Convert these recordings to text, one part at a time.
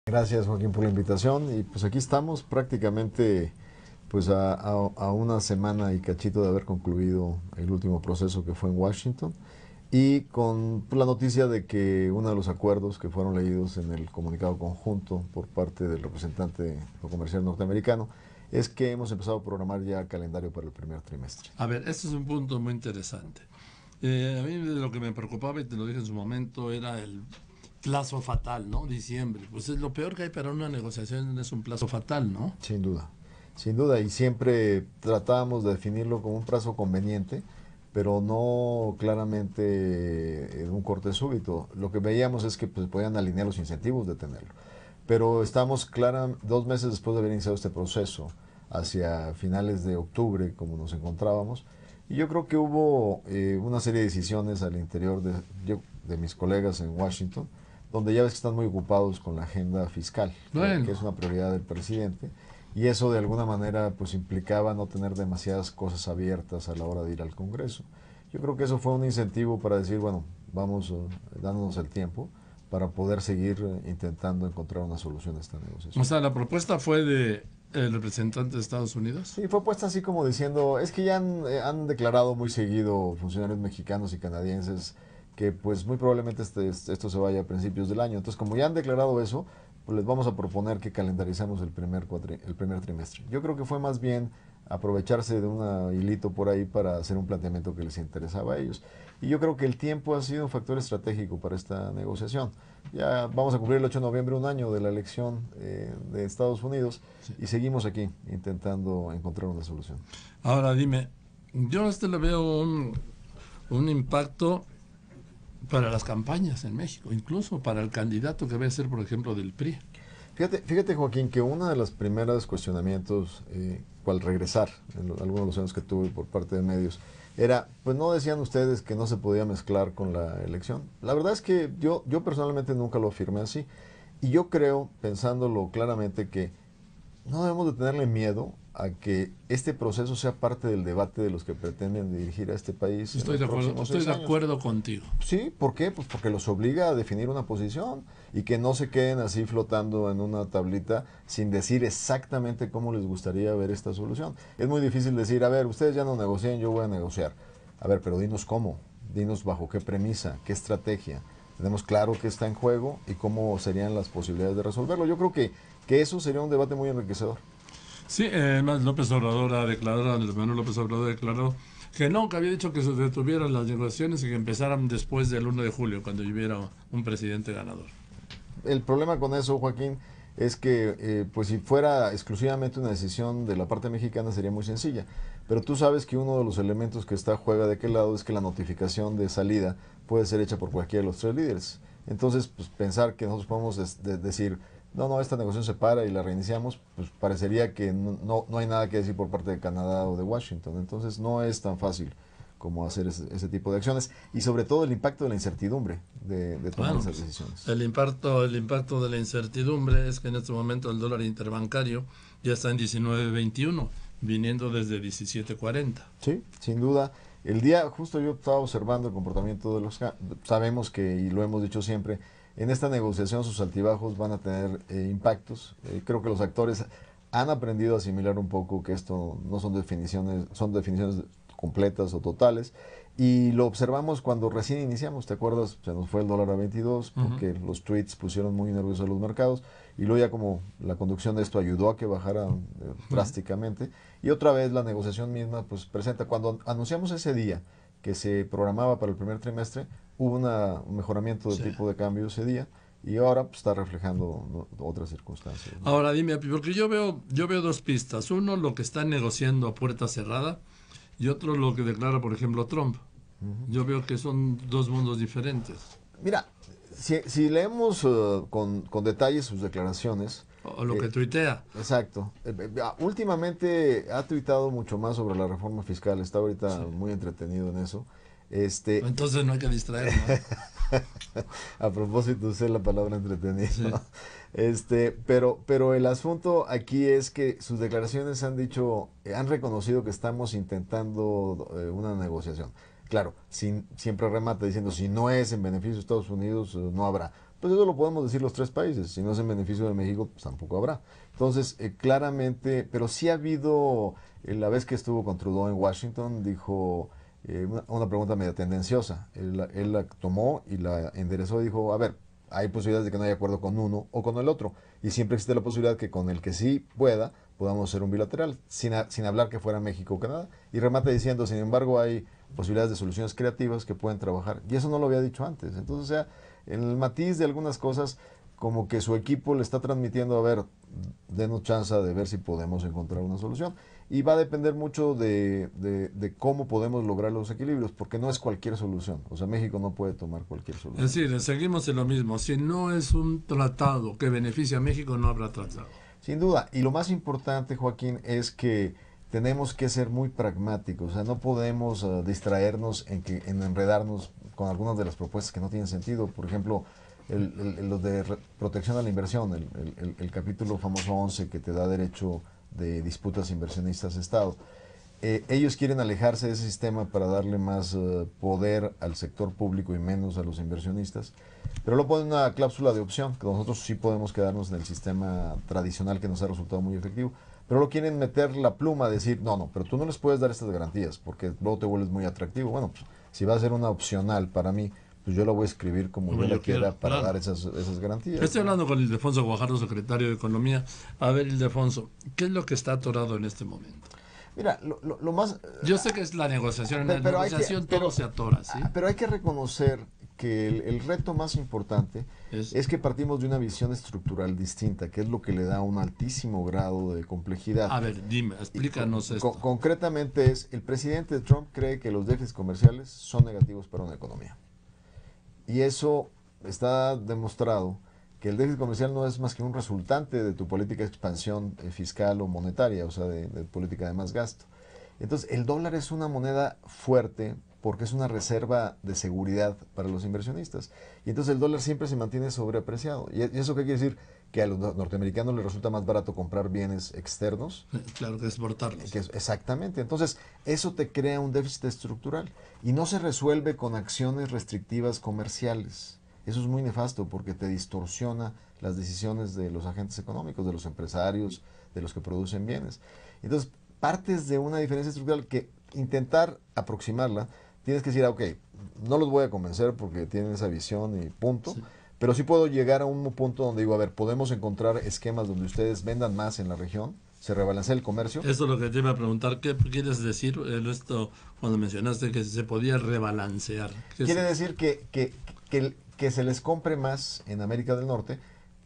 Gracias, Joaquín, por la invitación. Y pues aquí estamos prácticamente pues a una semana y cachito de haber concluido el último proceso que fue en Washington y con pues, la noticia de que uno de los acuerdos que fueron leídos en el comunicado conjunto por parte del representante comercial norteamericano es que hemos empezado a programar ya el calendario para el primer trimestre. A ver, este es un punto muy interesante. A mí de lo que me preocupaba, y te lo dije en su momento, era el plazo fatal, ¿no? Diciembre. Pues es lo peor que hay para una negociación, es un plazo fatal, ¿no? Sin duda, y siempre tratábamos de definirlo como un plazo conveniente, pero no claramente en un corte súbito. Lo que veíamos es que pues, podían alinear los incentivos de tenerlo. Pero estamos 2 meses después de haber iniciado este proceso, hacia finales de octubre, como nos encontrábamos, y yo creo que hubo una serie de decisiones al interior de mis colegas en Washington, donde ya ves que están muy ocupados con la agenda fiscal, que Bueno, es una prioridad del presidente, y eso de alguna manera pues implicaba no tener demasiadas cosas abiertas a la hora de ir al Congreso. Yo creo que eso fue un incentivo para decir, bueno, vamos dándonos el tiempo para poder seguir intentando encontrar una solución a esta o negociación. sea, la propuesta fue de el representante de Estados Unidos. Sí, fue puesta así como diciendo, es que ya han declarado muy seguido funcionarios mexicanos y canadienses que pues muy probablemente esto se vaya a principios del año. Entonces, como ya han declarado eso, pues les vamos a proponer que calendarizamos el primer trimestre. Yo creo que fue más bien aprovecharse de un hilito por ahí para hacer un planteamiento que les interesaba a ellos. Y yo creo que el tiempo ha sido un factor estratégico para esta negociación. Ya vamos a cumplir el 8 de noviembre un año de la elección de Estados Unidos Sí. y seguimos aquí intentando encontrar una solución. Ahora dime, yo a este le veo un impacto para las campañas en México, incluso para el candidato que va a ser, por ejemplo, del PRI. Fíjate Joaquín, que uno de los primeros cuestionamientos, al regresar, algunos de los años que tuve por parte de medios, era, pues no decían ustedes que no se podía mezclar con la elección. La verdad es que yo personalmente nunca lo afirmé así. Y yo creo, pensándolo claramente, que no debemos de tenerle miedo a que este proceso sea parte del debate de los que pretenden dirigir a este país en los próximos Estoy 6 de años. acuerdo contigo. Sí, ¿por qué? Pues porque los obliga a definir una posición y que no se queden así flotando en una tablita sin decir exactamente cómo les gustaría ver esta solución. Es muy difícil decir, a ver, ustedes ya no negocien, yo voy a negociar. A ver, pero dinos cómo, dinos bajo qué premisa, qué estrategia. Tenemos claro qué está en juego y cómo serían las posibilidades de resolverlo. Yo creo que eso sería un debate muy enriquecedor. Sí, además López Obrador ha declarado, Andrés Manuel López Obrador declaró que no, que había dicho que se detuvieran las negociaciones y que empezaran después del 1 de julio, cuando hubiera un presidente ganador. El problema con eso, Joaquín, es que pues si fuera exclusivamente una decisión de la parte mexicana sería muy sencilla. Pero tú sabes que uno de los elementos que juega de qué lado es que la notificación de salida puede ser hecha por cualquiera de los tres líderes. Entonces, pues pensar que nosotros podemos decir, no, no, esta negociación se para y la reiniciamos, pues parecería que no hay nada que decir por parte de Canadá o de Washington. Entonces no es tan fácil como hacer ese tipo de acciones y sobre todo el impacto de la incertidumbre de tomar Bueno, esas pues, decisiones. el impacto de la incertidumbre es que en este momento el dólar interbancario ya está en 19.21, viniendo desde 17.40. Sí, sin duda. El día, justo yo estaba observando el comportamiento de sabemos que, y lo hemos dicho siempre, en esta negociación sus altibajos van a tener impactos. Creo que los actores han aprendido a asimilar un poco que esto no son definiciones completas o totales. Y lo observamos cuando recién iniciamos, ¿te acuerdas? Se nos fue el dólar a 22 porque los tweets pusieron muy nerviosos a los mercados y luego ya como la conducción de esto ayudó a que bajara drásticamente y otra vez la negociación misma pues presenta, cuando anunciamos ese día que se programaba para el primer trimestre, hubo un mejoramiento del Sí. tipo de cambio ese día y ahora pues, está reflejando otras circunstancias, ¿no? Ahora dime, porque yo veo dos pistas. Uno, lo que está negociando a puerta cerrada, y otro, lo que declara, por ejemplo, Trump. Yo veo que son dos mundos diferentes. Mira, si leemos con detalle sus declaraciones, O lo que tuitea. exacto. Últimamente ha tuitado mucho más sobre la reforma fiscal, está ahorita Sí. muy entretenido en eso. Este, Entonces no hay que distraernos. a propósito, usé la palabra entretenido. Sí. Pero el asunto aquí es que sus declaraciones han reconocido que estamos intentando una negociación. Claro, siempre remata diciendo, si no es en beneficio de Estados Unidos, no habrá. Pues eso lo podemos decir los tres países. Si no es en beneficio de México, pues tampoco habrá. Entonces, claramente, pero sí ha habido, la vez que estuvo con Trudeau en Washington, dijo una pregunta medio tendenciosa. Él la tomó y la enderezó y dijo, a ver, hay posibilidades de que no haya acuerdo con uno o con el otro. Y siempre existe la posibilidad que con el que sí pueda, podamos hacer un bilateral, sin hablar que fuera México o Canadá. Y remata diciendo, sin embargo, hay posibilidades de soluciones creativas que pueden trabajar. Y eso no lo había dicho antes. Entonces, o sea, en el matiz de algunas cosas, como que su equipo le está transmitiendo, a ver, denos chance de ver si podemos encontrar una solución. Y va a depender mucho de cómo podemos lograr los equilibrios, porque no es cualquier solución. O sea, México no puede tomar cualquier solución. Es decir, seguimos en lo mismo. Si no es un tratado que beneficia a México, no habrá tratado. Sin duda. Y lo más importante, Joaquín, es que tenemos que ser muy pragmáticos. O sea, no podemos distraernos en enredarnos con algunas de las propuestas que no tienen sentido. Por ejemplo, lo de protección a la inversión, el capítulo famoso 11 que te da derecho de disputas inversionistas-Estado. Ellos quieren alejarse de ese sistema para darle más poder al sector público y menos a los inversionistas, pero lo ponen una cláusula de opción, que nosotros sí podemos quedarnos en el sistema tradicional que nos ha resultado muy efectivo, pero lo quieren meter la pluma, decir, no, pero tú no les puedes dar estas garantías, porque luego te vuelves muy atractivo. Bueno, pues si va a ser una opcional para mí, pues yo la voy a escribir como yo la quiera para claro, dar esas garantías. Estoy hablando con Ildefonso Guajardo, secretario de Economía. A ver, Ildefonso, ¿qué es lo que está atorado en este momento? Mira, lo más... Yo sé que es la negociación, en la negociación todo se atora, ¿sí? Pero hay que reconocer que el reto más importante es que partimos de una visión estructural distinta, que es lo que le da un altísimo grado de complejidad. A ver, dime, explícanos esto. Concretamente el presidente Trump cree que los déficits comerciales son negativos para una economía. Y eso está demostrado, que el déficit comercial no es más que un resultante de tu política de expansión fiscal o monetaria, o sea, de política de más gasto. Entonces, el dólar es una moneda fuerte porque es una reserva de seguridad para los inversionistas. Y entonces el dólar siempre se mantiene sobreapreciado. ¿Y eso qué quiere decir? Que a los norteamericanos les resulta más barato comprar bienes externos. Claro, que exportarlos. Exactamente. Entonces, eso te crea un déficit estructural. Y no se resuelve con acciones restrictivas comerciales. Eso es muy nefasto porque te distorsiona las decisiones de los agentes económicos, de los empresarios, de los que producen bienes. Entonces, partes de una diferencia estructural que intentar aproximarla, tienes que decir, ok, no los voy a convencer porque tienen esa visión y punto, sí. Pero sí puedo llegar a un punto donde digo, a ver, podemos encontrar esquemas donde ustedes vendan más en la región, se rebalancea el comercio. Eso es lo que te iba a preguntar, ¿qué quieres decir esto cuando mencionaste que se podía rebalancear? Quiere decir que se les compre más en América del Norte,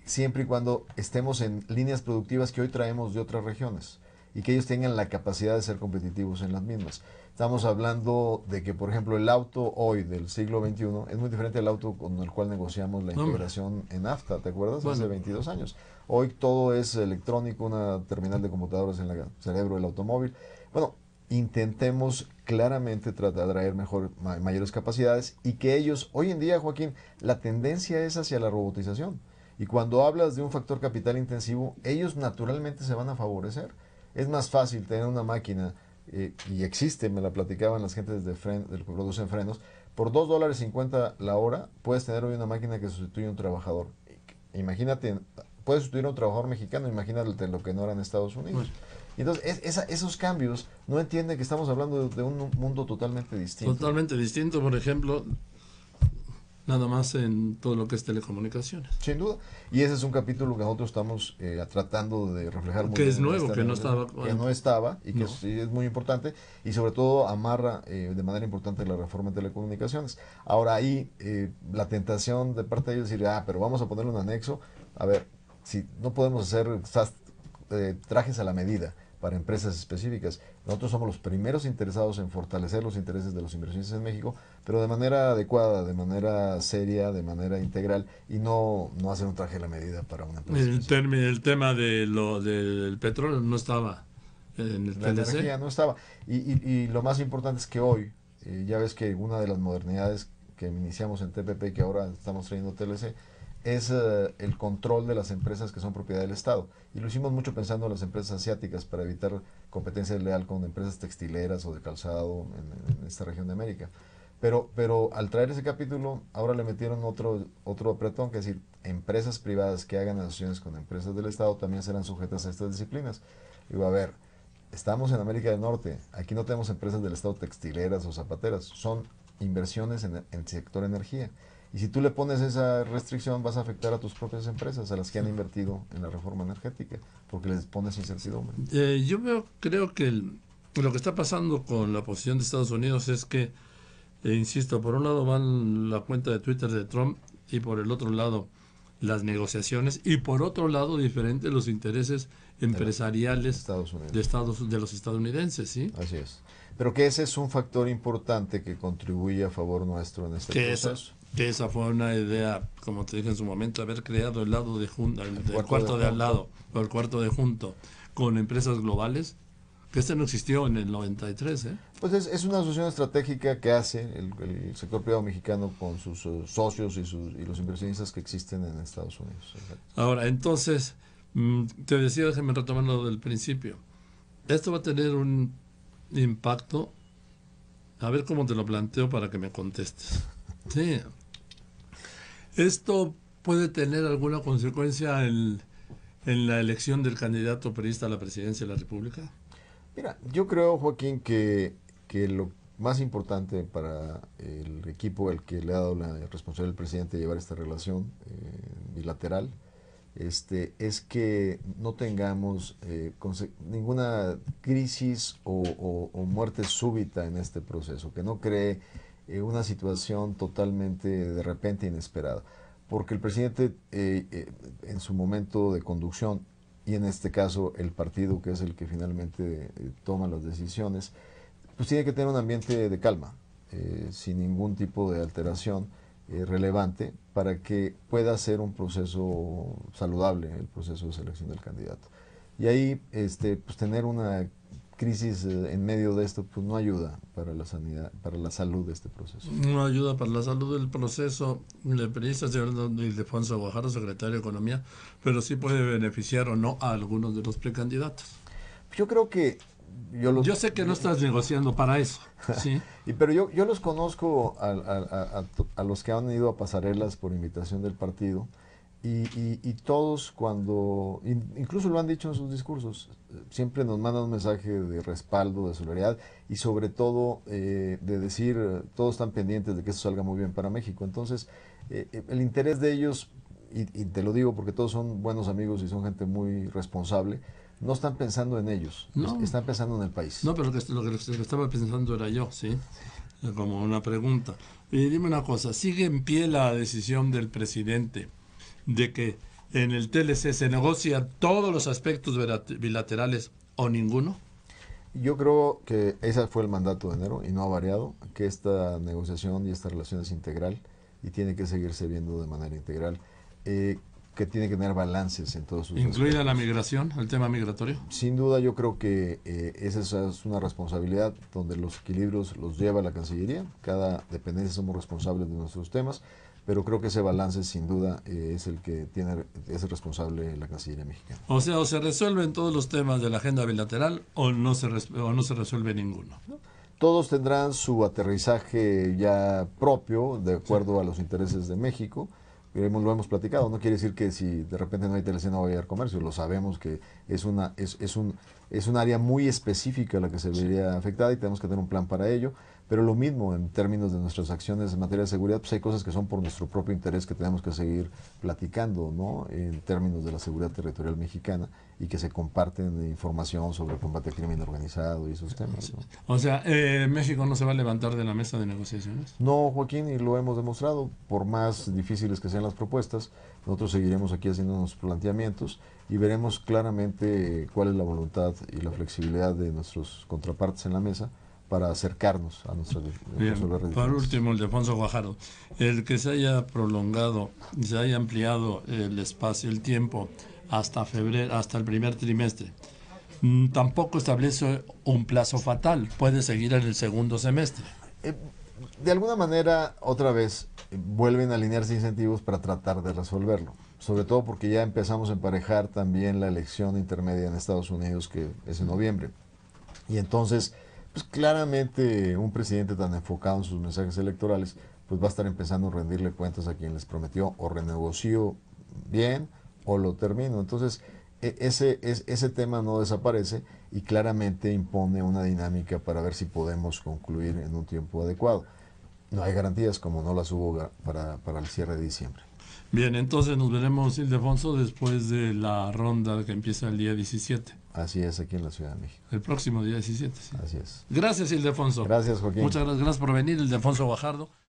siempre y cuando estemos en líneas productivas que hoy traemos de otras regiones y que ellos tengan la capacidad de ser competitivos en las mismas. Estamos hablando de que, por ejemplo, el auto hoy del siglo XXI es muy diferente al auto con el cual negociamos la integración en NAFTA, ¿te acuerdas? Hace 22 años. Hoy todo es electrónico, una terminal de computadoras en el cerebro del automóvil. Bueno, intentemos claramente tratar de traer mayores capacidades y que ellos, hoy en día, Joaquín, la tendencia es hacia la robotización. Y cuando hablas de un factor capital intensivo, ellos naturalmente se van a favorecer. Es más fácil tener una máquina, y existe, me la platicaban las gentes del que producen frenos, por $2.50 la hora puedes tener hoy una máquina que sustituye a un trabajador. Imagínate, puedes sustituir a un trabajador mexicano, imagínate lo que no era en Estados Unidos. Entonces, esos cambios no entienden que estamos hablando de un mundo totalmente distinto. Totalmente distinto, por ejemplo, nada más en todo lo que es telecomunicaciones. Sin duda. Y ese es un capítulo que nosotros estamos tratando de reflejar. Que es nuevo, que no estaba. Que no estaba y que es muy importante. Y sobre todo amarra de manera importante la reforma de telecomunicaciones. Ahora ahí la tentación de parte de ellos es decir, pero vamos a ponerle un anexo. A ver, si no podemos hacer trajes a la medida para empresas específicas. Nosotros somos los primeros interesados en fortalecer los intereses de los inversionistas en México, pero de manera adecuada, de manera seria, de manera integral, y no hacer un traje a la medida para una empresa. El tema del petróleo no estaba en el TLC. La energía no estaba. Y lo más importante es que hoy, ya ves que una de las modernidades que iniciamos en TPP, que ahora estamos trayendo TLC, es el control de las empresas que son propiedad del Estado. Y lo hicimos mucho pensando en las empresas asiáticas para evitar competencia desleal con empresas textileras o de calzado en esta región de América. Pero al traer ese capítulo, ahora le metieron otro apretón, que es decir, empresas privadas que hagan asociaciones con empresas del Estado también serán sujetas a estas disciplinas. Digo, a ver, estamos en América del Norte, aquí no tenemos empresas del Estado textileras o zapateras, son inversiones en el sector energía. Y si tú le pones esa restricción, vas a afectar a tus propias empresas, a las que han invertido en la reforma energética, porque les pones incertidumbre. Creo que lo que está pasando con la posición de Estados Unidos es que, insisto, por un lado van la cuenta de Twitter de Trump y por el otro lado las negociaciones y por otro lado diferentes los intereses empresariales de los estadounidenses, ¿sí? Así es. Pero que ese es un factor importante que contribuye a favor nuestro en este proceso. Que esa fue una idea, como te dije en su momento, haber creado el lado de junto, el cuarto de al lado, o el cuarto de junto, con empresas globales, que no existió en el 93, ¿eh? Pues es una asociación estratégica que hace el sector privado mexicano con sus socios y los inversionistas que existen en Estados Unidos. Ahora, entonces, te decía, déjame retomar lo del principio. Esto va a tener un impacto, a ver cómo te lo planteo para que me contestes. Sí. ¿Esto puede tener alguna consecuencia en la elección del candidato priista a la presidencia de la República? Mira, yo creo, Joaquín, que lo más importante para el equipo al que le ha dado la responsabilidad del presidente de llevar esta relación bilateral es que no tengamos ninguna crisis o muerte súbita en este proceso, que no cree una situación totalmente de repente inesperada, porque el presidente en su momento de conducción y en este caso el partido que es el que finalmente toma las decisiones, pues tiene que tener un ambiente de calma, sin ningún tipo de alteración relevante para que pueda ser un proceso saludable, el proceso de selección del candidato. Y ahí pues tener una crisis en medio de esto pues no ayuda para la sanidad, para la salud de este proceso. No ayuda para la salud del proceso. El periodista señor Ildefonso Guajardo, secretario de Economía, pero sí puede beneficiar o no a algunos de los precandidatos. Yo creo que yo sé que no estás negociando para eso, ¿sí? Pero yo los conozco a los que han ido a pasarelas por invitación del partido y todos cuando, incluso lo han dicho en sus discursos, siempre nos mandan un mensaje de respaldo, de solidaridad y sobre todo de decir, todos están pendientes de que esto salga muy bien para México. Entonces, el interés de ellos, y te lo digo porque todos son buenos amigos y son gente muy responsable, no están pensando en ellos, están pensando en el país. No, pero lo que estaba pensando era yo, ¿sí? Como una pregunta. Y dime una cosa, ¿sigue en pie la decisión del presidente de que en el TLC se negocia todos los aspectos bilaterales o ninguno? Yo creo que ese fue el mandato de enero y no ha variado, que esta negociación y esta relación es integral y tiene que seguirse viendo de manera integral. Que tiene que tener balances en todos sus ¿Incluida aspectos. La migración, el tema migratorio? Sin duda, yo creo que esa es una responsabilidad donde los equilibrios los lleva la Cancillería. Cada dependencia somos responsables de nuestros temas, pero creo que ese balance sin duda es el que es el responsable la Cancillería mexicana. O sea, o se resuelven todos los temas de la agenda bilateral o no se resuelve ninguno. ¿No? Todos tendrán su aterrizaje ya propio, de acuerdo a los intereses de México. Lo hemos platicado, no quiere decir que si de repente no hay TLC no va a haber comercio, lo sabemos que es un área muy específica la que se vería afectada y tenemos que tener un plan para ello, pero lo mismo en términos de nuestras acciones en materia de seguridad, pues hay cosas que son por nuestro propio interés que tenemos que seguir platicando, ¿no? En términos de la seguridad territorial mexicana y que se comparten información sobre el combate al crimen organizado y esos temas, ¿no? O sea, ¿México no se va a levantar de la mesa de negociaciones? No, Joaquín, y lo hemos demostrado, por más difíciles que sean las propuestas, nosotros seguiremos aquí haciendo unos planteamientos y veremos claramente cuál es la voluntad y la flexibilidad de nuestros contrapartes en la mesa para acercarnos a nuestras diferencias. Por último, Ildefonso Guajardo, el que se haya prolongado, se haya ampliado el espacio, el tiempo hasta febrero, hasta el primer trimestre, tampoco establece un plazo fatal, puede seguir en el segundo semestre. de alguna manera, otra vez, vuelven a alinearse incentivos para tratar de resolverlo. Sobre todo porque ya empezamos a emparejar también la elección intermedia en Estados Unidos, que es en noviembre. Y entonces, pues claramente un presidente tan enfocado en sus mensajes electorales, pues va a estar empezando a rendirle cuentas a quien les prometió o renegoció bien o lo termino. Entonces, ese tema no desaparece y claramente impone una dinámica para ver si podemos concluir en un tiempo adecuado. No hay garantías como no las hubo para el cierre de diciembre. Bien, entonces nos veremos, Ildefonso, después de la ronda que empieza el día 17. Así es, aquí en la Ciudad de México. El próximo día 17, sí. Así es. Gracias, Ildefonso. Gracias, Joaquín. Muchas gracias por venir, Ildefonso Guajardo.